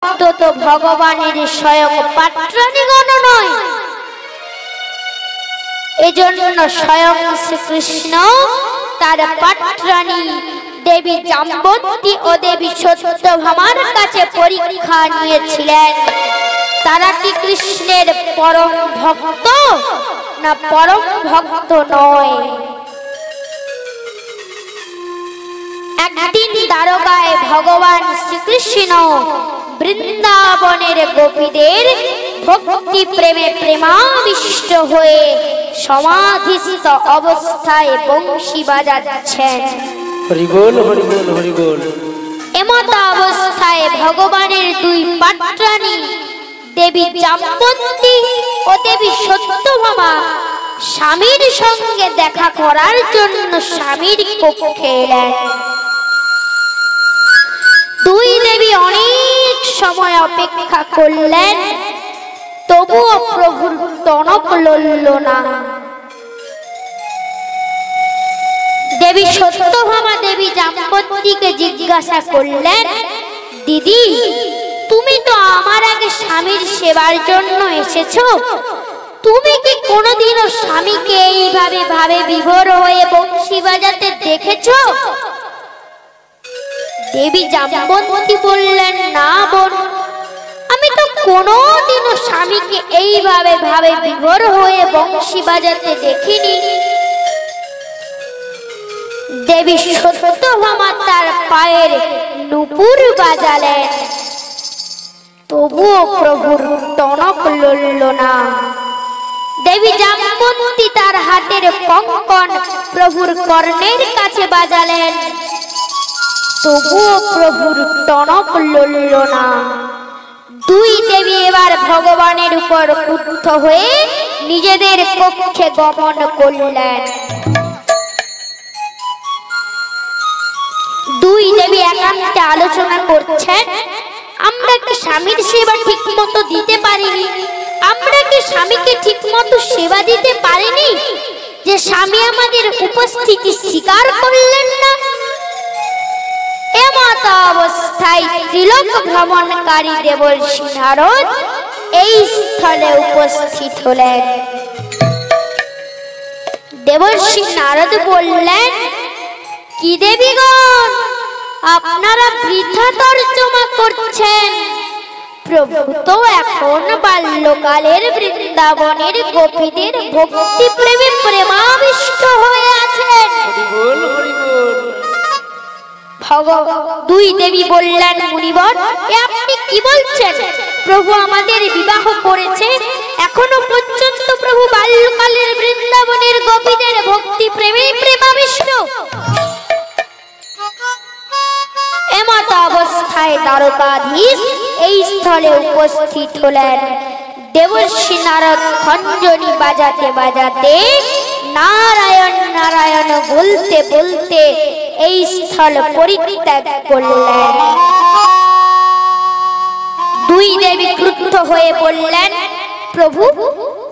S1: ভক্ত তো ভগবানের স্বয়ং পাত্রাণীগণ নয়। এজন্য স্বয়ং শ্রীকৃষ্ণ তার পাত্রাণী দেবী জাম্বতী ও দেবী সত্যভামার কাছে পরীক্ষা নিয়েছিলেন, তারা কি কৃষ্ণের পরম ভক্ত না পরম ভক্ত নয়। একদিন দ্বারকায় ভগবান শ্রীকৃষ্ণ বৃন্দাবনের গোপীদের ভক্তি প্রেমে প্রেমাবিষ্ট হয়ে সমাধিস্থ অবস্থায় বংশী বাজাচ্ছেন।
S2: হরি বল হরি বল হরি বল।
S1: এমত অবস্থায় ভগবানের দুই পাত্রাণী দেবী জাম্বতী ও দেবী সত্যভামা স্বামীর সঙ্গে দেখা করার জন্য স্বামীর কক্ষে এলেন। দুই দেবী অনেক সময় অপেক্ষা করলেন, তবুও প্রভুর টনক লড়ল না। দেবী সত্যভামা দেবী জাম্বতীকে জিজ্ঞাসা করলেন, দিদি তুমি তো আমার আগে স্বামীর সেবার জন্য এসেছো, তুমি কি কোনোদিনও স্বামীকে এইভাবে ভাবে বিভোর হয়ে বংশী বাজাতে দেখেছো? দেবী জাম্বতী বললেন, না বোন, আমি তো কোনোদিনও স্বামীকে এইভাবে ভাবে বিভোর হয়ে বংশী বাজাতে দেখিনি। দেবী সত্যভামা তার পায়ের নুপুর বাজালেন, তবুও প্রভুর টনক লড়ল না। দেবী জাম্বতী তার হাতের কঙ্কণ প্রভুর কর্ণের কাছে বাজালেন, তবুও প্রভুর টনক লড়ল না। দুই দেবী এবার ভগবানের উপর ক্রুদ্ধ হয়ে নিজেদের কক্ষে গমন করলেন। দুই দেবী একান্তে আলোচনা করছেন, আমরা কি স্বামীর সেবা ঠিক মতো দিতে পারিনি? আমরা কি স্বামীকে ঠিক মতো সেবা দিতে পারিনি যে স্বামী আমাদের উপস্থিতি স্বীকার করলেন না? এমত অবস্থায় ত্রিলোক ভ্রমণকারী দেবর্ষি নারদ এই স্থলে উপস্থিত হলেন। দেবর্ষি নারদ বললেন, কি দেবীগণ, আপনারা বৃথা তর্জমা করছেন। প্রভু তো এখন বাল্যকালের বৃন্দাবনের গোপীদের ভক্তি প্রেমে প্রেমাবিষ্ট হয়ে আছেন। দুই দেবী বললেন, মুনিবর, আপনি কি বলছেন? প্রভু আমাদের বিবাহ করেছে, এখনো পর্যন্ত প্রভু বাল্যকালের বৃন্দাবনের গোপীদের ভক্তি প্রেমে প্রেমাবিষ্ট। এমত অবস্থায় দ্বারকাধীশ এই স্থলে উপস্থিত হলেন। দেবর্ষি নারদ খঞ্জনি বাজাতে বাজাতে নারায়ণ নারায়ণ বলতে বলতে এই স্থল পরিত্যাগ করলেন। দুই দেবী ক্রুদ্ধ হয়ে বললেন, প্রভু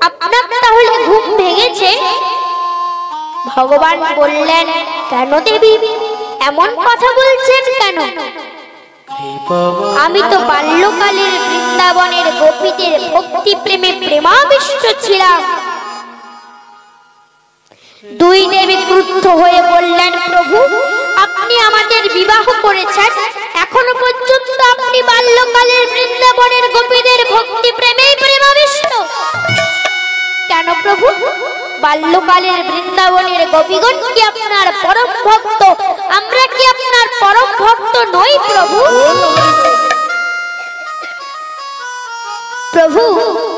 S1: আপনার তাহলে ঘুম ভেঙেছে? ভগবান বললেন, কেন দেবী, এমন কথা বলছেন কেন? আমি তো বাল্যকালের বৃন্দাবনের গোপীদের ভক্তি প্রেমে প্রেমাবিষ্ট ছিলাম। দুই দেবী ক্রুদ্ধ হয়ে বললেন, প্রভু আপনি আমাদের বিবাহ করেছেন, এখনো পর্যন্ত আপনি বাল্যকালের বৃন্দাবনের গোপীদের ভক্তি প্রেমে প্রেমাবিষ্ট কেন প্রভু? বাল্যকালের বৃন্দাবনের গোপীগণ কি আপনার পরম ভক্ত? আমরা কি আপনার পরম ভক্ত নই প্রভু? প্রভু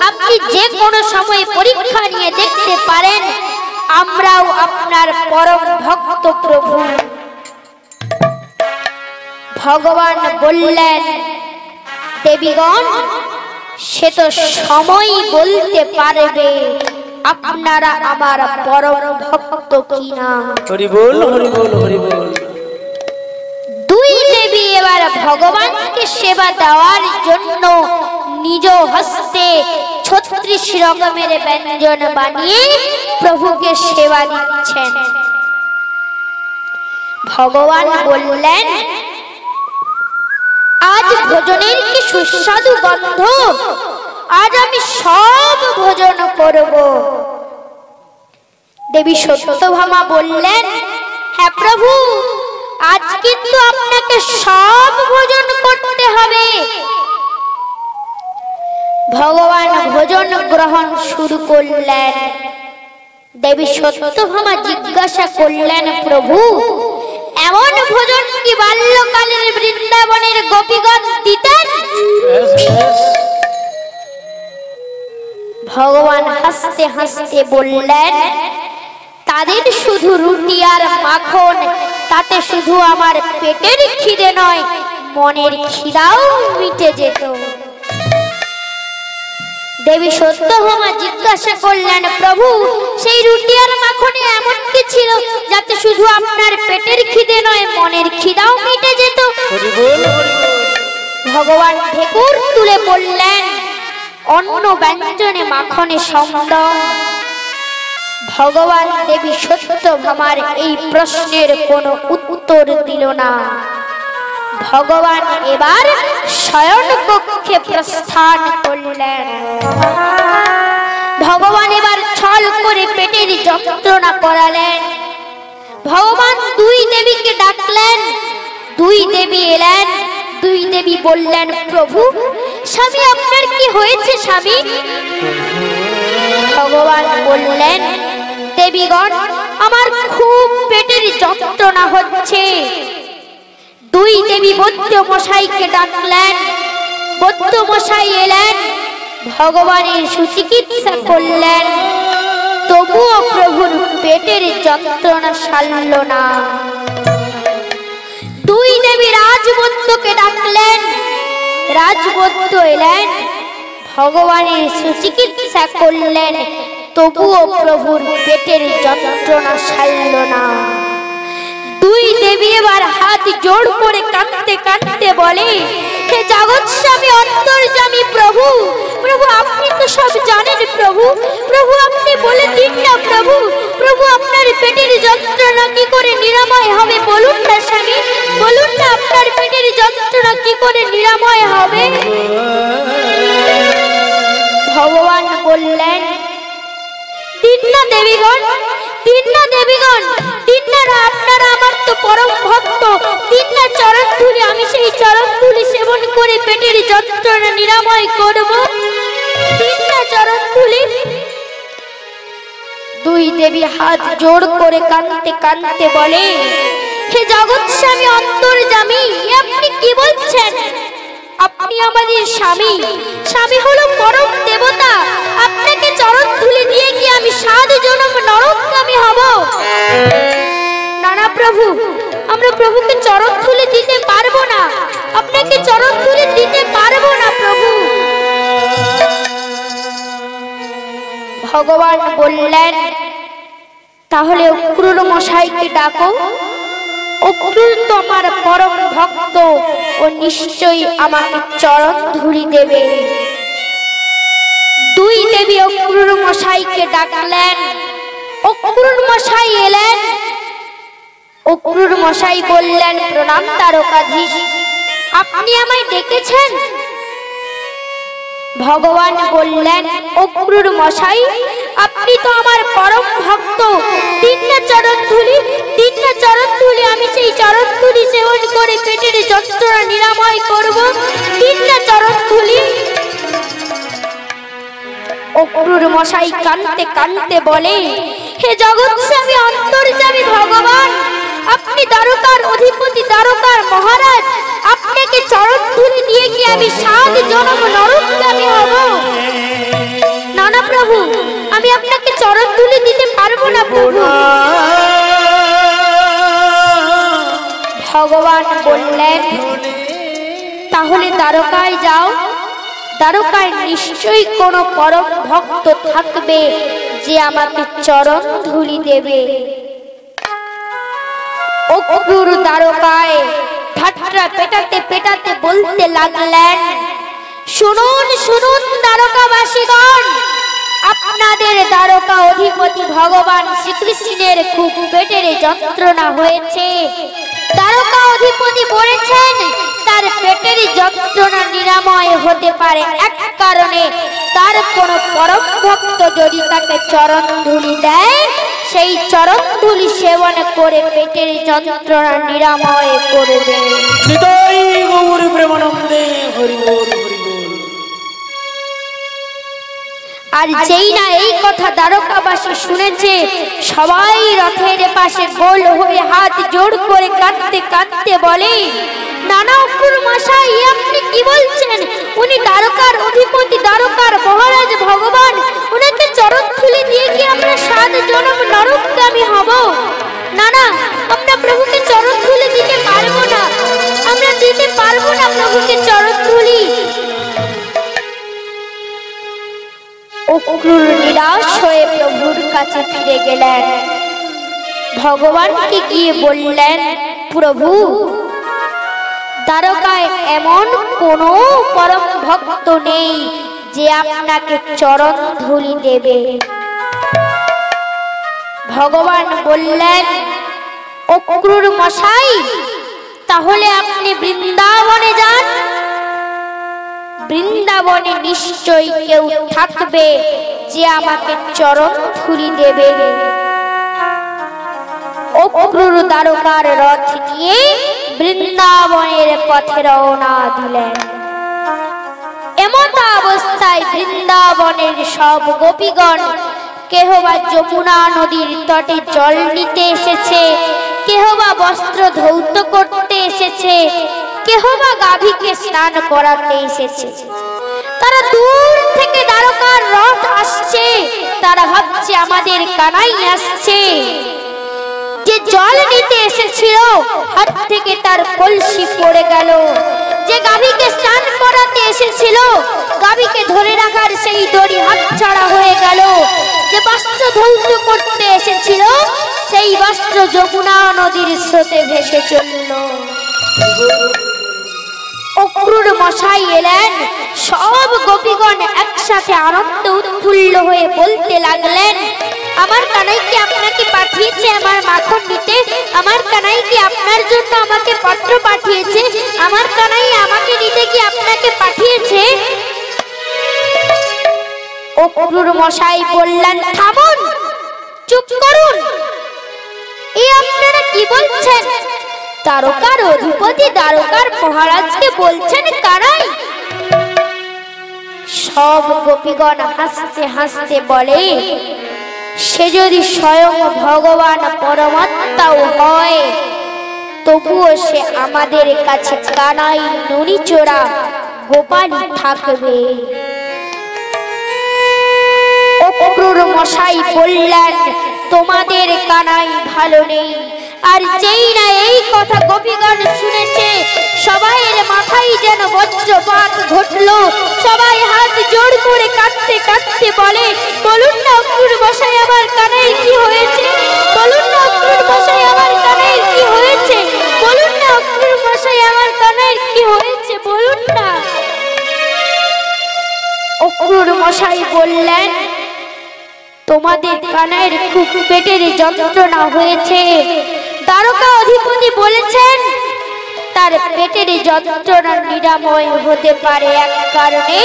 S1: আপনি যে কোনো সময় পরীক্ষা নিয়ে দেখতে পারেন, আমরাও আপনার পরম ভক্ত প্রভু। ভগবান বললেন, দেবীগণ সে তো সময় বলতে পারবে আপনারা আমার পরম ভক্ত কিনা।
S2: হরি বল, হরি বল, হরি বল।
S1: দুই দেবী এবার ভগবানকে সেবা দেওয়ার জন্য নিজ হস্তে 36 রকমের ব্যঞ্জন বানিয়ে প্রভুকে সেবা দিচ্ছেন। ভগবান বললেন, আজ ভোজনের কি সুস্বাদু গন্ধ, আজ আমি সব ভোজন করব। দেবী সত্যভামা বললেন, হ্যাঁ প্রভু, আজ কিন্তু আপনাকে সব ভোজন করতে হবে। ভগবান ভোজন গ্রহণ শুরু করলেন। দেবী সত্যভামা জিজ্ঞাসা করলেন, প্রভু এমন ভোজন কি বাল্যকালের বৃন্দাবনের গোপীগণ দিতেন? ভগবান হাসতে হাসতে বললেন, তাদের শুধু রুটি আর মাখন, তাতে শুধু আমার পেটের খিদে নয়, মনের খিদাও মিটে যেত। দেবী সত্যভামা জিজ্ঞাসা করলেন, প্রভু সেই রুটি আর মাখনে এমন কি ছিল যাতে শুধু আপনার পেটের খিদে নয়, মনের খিদাও মিটে যেত? ভগবান ঠেকুর তুলে বললেন, অন্ন ব্যঞ্জনে মাখনে সমদম। ভগবান দেবী সত্যভামার এই প্রশ্নের কোনো উত্তর দিল না। ভগবান এবার শয়ন কক্ষে প্রস্থান করলেন। ভগবান এবার ছল করে পেটের যন্ত্রণা করালেন। ভগবান দুই দেবীকে ডাকলেন। দুই দেবী এলেন। দুই দেবী বললেন, প্রভু স্বামী আপনার কি হয়েছে স্বামী? ভগবান বললেন, দেবীগণ আমার খুব পেটের যন্ত্রণা হচ্ছে। দুই দেবী বৈদ্য মশাইকে ডাকলেন। বৈদ্য মশাই এলেন, ভগবানের সুচিকিৎসা করলেন। তবুও প্রভুর পেটের যন্ত্রণা সারল না। দুই দেবী রাজবৈদ্যকে ডাকলেন। রাজবৈদ্য এলেন, ভগবানের সুচিকিৎসা করলেন, তবুও প্রভুর পেটের যন্ত্রণা সারল না। দুই দেবী এবার হাত জোড় করে কাঁদতে কাঁদতে বলে, হে জগৎ স্বামী অন্তর্যামী প্রভু, প্রভু আপনি তো সব জানেন প্রভু, প্রভু আপনি বলে দিন না প্রভু, প্রভু আপনার পেটের যন্ত্রণা কি করে নিরাময় হবে বলুন না স্বামী, বলুন না আপনার পেটের যন্ত্রণা কি করে নিরাময় হবে। ভগবান বললেন, দিন না দেবীগণ, দিন না দেবীগণ, দিন না, আপনারা আমার তো পরম ভক্ত, দিন না চরণ ধুলি, আমি সেই চরণ ধুলি সেবন করে পেটের যন্ত্রণা নিরাময় করব, দিন না চরণ ধুলি। দুই দেবী হাত জোড় করে কাঁদতে কাঁদতে বলে, হে জগৎ স্বামী অন্তর্যামী, আপনি কি বলছেন? আপনি আমাদের স্বামী, স্বামী হলো পরম দেবতা, আপনাকে চরণ ধুলি দিয়ে কি আমি 7 জনম নরকগামী হব? না না প্রভু, আমরা প্রভুকে চরণ ধুলি দিতে পারবো না, আপনাকে চরণ ধুলি দিতে পারবো না প্রভু। ভগবান বললেন, তাহলে অক্রূর মশাইকে ডাকো, অক্রূর তো আমার পরম ভক্ত, ও নিশ্চয়ই আমাকে চরণ ধুলি দেবে। দুই দেবী অক্রূর মশাইকে ডাকলেন, অক্রূর মশাই এলেন। অক্রূর মশাই বললেন, প্রণাম তারকাধীশ, আপনি আমায় ডেকেছেন? ভগবান বললেন, অক্রূর মশাই আপনি তো আমার পরম ভক্ত, দিন না চরণ ধুলি, দিন না চরণ ধুলি, আমি সেই চরণ ধুলি সেবন করে পেটের যন্ত্রণা নিরাময় করব, দিন না চরণ ধুলি। অক্রূর মশাই কাঁদতে কাঁদতে বলে, হে জগৎ স্বামী অন্তর্যামী ভগবান, আপনি দ্বারকার অধিপতি, দ্বারকার মহারাজ, আপনাকে চরণ ধুলি দিয়ে কি আমি 7 জনম নরকগামী হব? না না প্রভু, আমি আপনাকে চরণ ধুলি দিতে পারবো না প্রভু। ভগবান বললেন, তাহলে দ্বারকায় যাও, দ্বারকায় নিশ্চয়ই কোনো পরম ভক্ত থাকবে যে আমাকে চরণ ধুলি দেবে। অক্রূর দ্বারকায় ঠাট্টা পেটাতে পেটাতে বলতে লাগলেন, শুনুন শুনুন দ্বারকাবাসীগণ, আপনাদের দ্বারকা অধিপতি ভগবান শ্রীকৃষ্ণের খুব পেটের যন্ত্রণা হয়েছে। দ্বারকা অধিপতি বলেছেন তার পেটের যন্ত্রণা নিরাময় হতে পারে এক কারণে, তার কোনো পরম ভক্ত যদি তাকে চরণ ধুলি দেয়, সেই চরণ ধুলি সেবন করে পেটের যন্ত্রণা নিরাময় করবে।
S2: নিতাই গৌর প্রেমানন্দে হরি বল হরি বল।
S1: আর যেই না এই কথা দ্বারকাবাসী শুনেছে, সবাই রথের পাশে গোল হয়ে হাত জোড় করে কাঁদতে কাঁদতে বলে, নানা অক্রূর মশাই আপনি কি বলছেন? উনি দ্বারকার অধিপতি, দ্বারকার মহারাজ ভগবান, ওনাকে চরণ ধুলি দিয়ে কি আমরা 7 জনম নরকগামী হব? না না, আমরা প্রভুকে চরণ ধুলি দিতে পারবো না, আমরা দিতে পারবো না প্রভুকে চরণ ধুলি। অক্রূর নিরাশ হয়ে প্রভুর কাছে ফিরে গেলেন। ভগবানকে গিয়ে বললেন, প্রভু দ্বারকায় এমন কোন পরম ভক্ত নেই যে আপনাকে চরণ ধুলি দেবে। ভগবান বললেন, অক্রূর মশাই তাহলে আপনি বৃন্দাবনে যান, বৃন্দাবনে নিশ্চয়ই কেউ থাকবে যে আমাকে চরণ ধুলি দেবে। অক্রূর দ্বারকার রথ নিয়ে বৃন্দাবনের পথে রওনা দিলেন। এমত অবস্থায় বৃন্দাবনের সব গোপীগণ কেহ বা যমুনা নদীর তটে জল নিতে এসেছে, কেহ বা বস্ত্র ধৌত করতে এসেছে, কেহ বা গাভীকে স্নান করাতে এসেছে। তারা দূর থেকে দ্বারকার রথ আসছে, তারা ভাবছে আমাদের কানাই আসছে। যে জল নিতে এসেছিল হাত থেকে তার কলসি পড়ে গেল, যে গাভীকে স্নান করাতে এসেছিল গাভীকে ধরে রাখার সেই দড়ি হাতছাড়া হয়ে গেল, যে বস্ত্র ধৌত করতে এসেছিল সেই বস্ত্র যমুনা নদীর স্রোতে ভেসে চলল। অক্রূর মশাই এলেন, সব গোপীগণ একসাথে আনন্দ উৎফুল্ল হয়ে বলতে লাগলেন, আমার কানাই কি আপনাকে পাঠিয়েছে আমার মাখন নিতে? আমার কানাই কি আপনার জন্য আমাকে পত্র পাঠিয়েছে? আমার কানাই আমাকে নিতে কি আপনাকে পাঠিয়েছে? অক্রূর মশাই বললেন, থামুন, চুপ করুন, এই আপনারা কি বলছেন? দ্বারকার অধিপতি দ্বারকার মহারাজকে বলছেন কানাই? সব গোপীগণ হাসতে হাসতে বলে, সে যদি স্বয়ং ভগবান পরমাত্মাও হয় তবুও সে আমাদের কাছে কানাই ননিচোরা গোপালই থাকবে। অক্রূর মশাই বললেন, তোমাদের কানাই ভালো নেই। আর যেই না এই কথা গোপীগণ শুনেছে, সবাইয়ের মাথায় যেন বজ্রপাত ঘটলো। সবাই হাত জোড় করে কাঁদতে কাঁদতে বলে, বলুন না অক্রূর মশাই আমার কানাই কি হয়েছে? বলুন না অক্রূর মশাই আমার কানাই কি হয়েছে? বলুন না অক্রূর মশাই আমার কানাই কি হয়েছে? বলুন না। অক্রূর মশাই বললেন, তোমাদের কানাইয়ের খুব পেটের যন্ত্রণা হয়েছে। দ্বারকা অধিপতি বলেছেন তার পেটের যন্ত্রণা নিরাময় হতে পারে এক কারণে,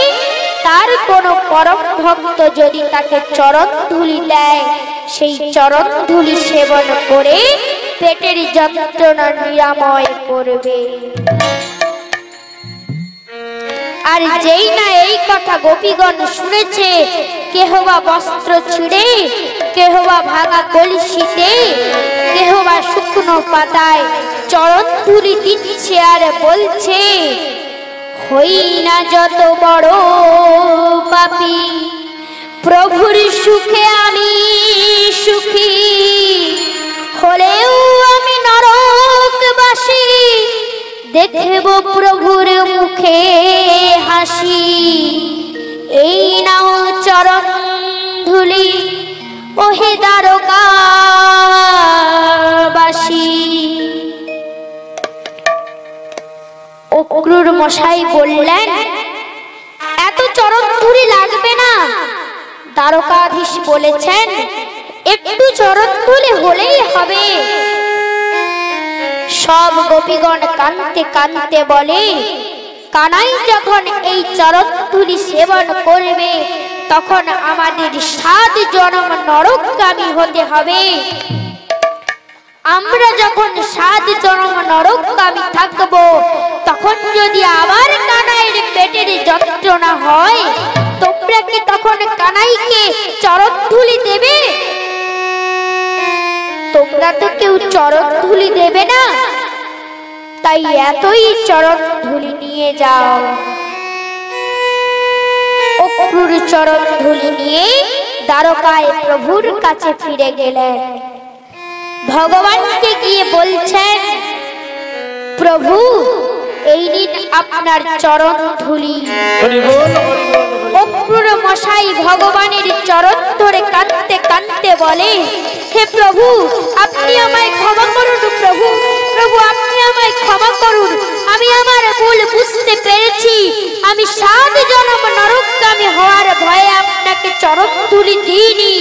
S1: তার কোনো পরম ভক্ত যদি তাকে চরণ ধুলি দেয়, সেই চরণ ধুলি সেবন করে পেটের যন্ত্রণা নিরাময় করবে। আর যেই না এই কথা গোপীগণ শুনেছে, কেহ বা বস্ত্র ছিঁড়ে, কেহ বা ভাঙা কলসিতে, কেহ বা শুকনো পাতায় চরণ ধুলি দিচ্ছে আর বলছে, হই না যত বড় পাপী, প্রভুর সুখে আমি সুখী, হলেও আমি নরকবাসী, দেখব প্রভুর মুখে হাসি, এই নাও চরণ ধুলি ওহে দ্বারকাবাসী। অক্রূর মশাই বললেন, এত চরণ ধুলি লাগবে না। দ্বারকাধীশ বলেছেন, একটু চরণ ধুলি হলেই হবে। সব গোপীগণ কাঁদতে কাঁদতে বলে, কানাই যখন এই চরণ ধুলি সেবন করবে তখন আমাদের 7 জন্ম নরকগামী হতে হবে। আমরা যখন 7 জন্ম নরকগামী থাকব, তখন যদি আবার কানাইয়ের পেটের যন্ত্রণা হয়, তোমরা কি তখন কানাইকে চরণ ধুলি দেবে? তোমরা তো কেউ চরণ ধুলি দেবে না, তাই এতই চরণ ধুলি নিয়ে যাও। অক্রূর চরণ ধুলি নিয়ে দ্বারকায় প্রভুর কাছে ফিরে গেলেন। ভগবানকে গিয়ে বলছেন, প্রভু এই নিন আপনার চরণ ধুলি। অক্রূর মশাই ভগবানের চরণ ধরে কাঁদতে কাঁদতে বলে, হে প্রভু আপনি আমায় ক্ষমা করুন, প্রভু প্রভু আপনি আমায় ক্ষমা করুন, আমি আমার ভুল বুঝতে পেরেছি। আমি 7 জন্ম নরকগামী হওয়ার ভয়ে আপনাকে চরণ ধুলি দিইনি,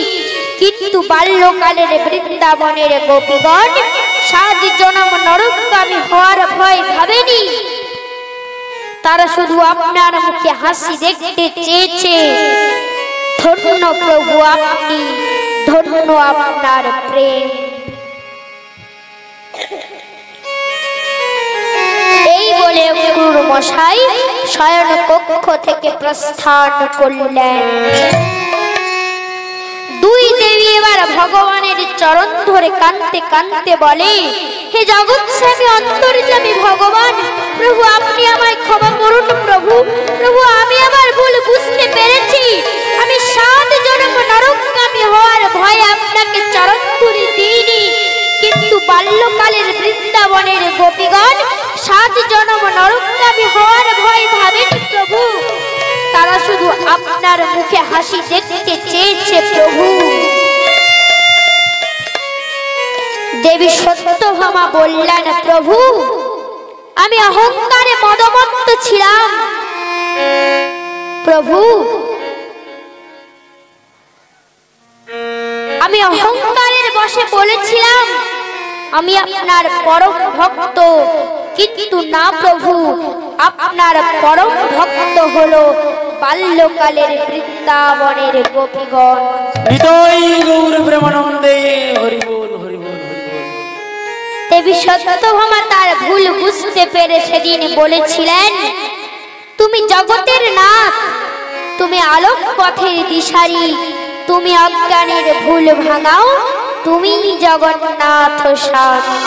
S1: কিন্তু বাল্যকালের বৃন্দাবনের গোপীগণ 7 জন্ম নরকগামী হওয়ার ভয় ভাবেনি। তারা শুধু আপনার মুখে হাসি দেখতে চেয়েছে। ধন্য প্রভু আপনি, ধন্য আপনার প্রেম। এই বলে অক্রূর মশাই শয়ন কক্ষ থেকে প্রস্থান করলেন। 2 দেবী এবার ভগবানের চরণ ধরে কাঁদতে কাঁদতে বলে, হে জগৎস্বামী অন্তর্যামী ভগবান, প্রভু আপনি আমায় ক্ষমা করুন। প্রভু প্রভু আমি আমার ভুল বুঝতে পেরেছি। আমি 7 জন্ম নরকগামী হওয়ার ভয়ে আপনাকে চরণ ধুলি দিইনি, কিন্তু তারা শুধু আপনার মুখে হাসি দেখতে চেয়েছে প্রভু। দেবী সত্যভামা বললেন, প্রভু আমি অহংকারে মদমত্ত ছিলাম। প্রভু আমি অহংকারের বশে বলেছিলাম আমি আপনার পরম ভক্ত, কিন্তু না প্রভু, আপনার পরম ভক্ত হলো বাল্যকালের বৃন্দাবনের গোপীগণ।
S2: হৃদয় গৌর প্রেমানন্দে হরি বল হরি বল হরি বল।
S1: দেবী সত্যভামা তার ভুল বুঝতে পেরে সেদিন বলেছিলেন, তুমি জগতের নাথ, তুমি আলোক পথের দিশারি, তুমি অজ্ঞানের ভুল ভাঙাও, তুমি জগন্নাথ স্বামী।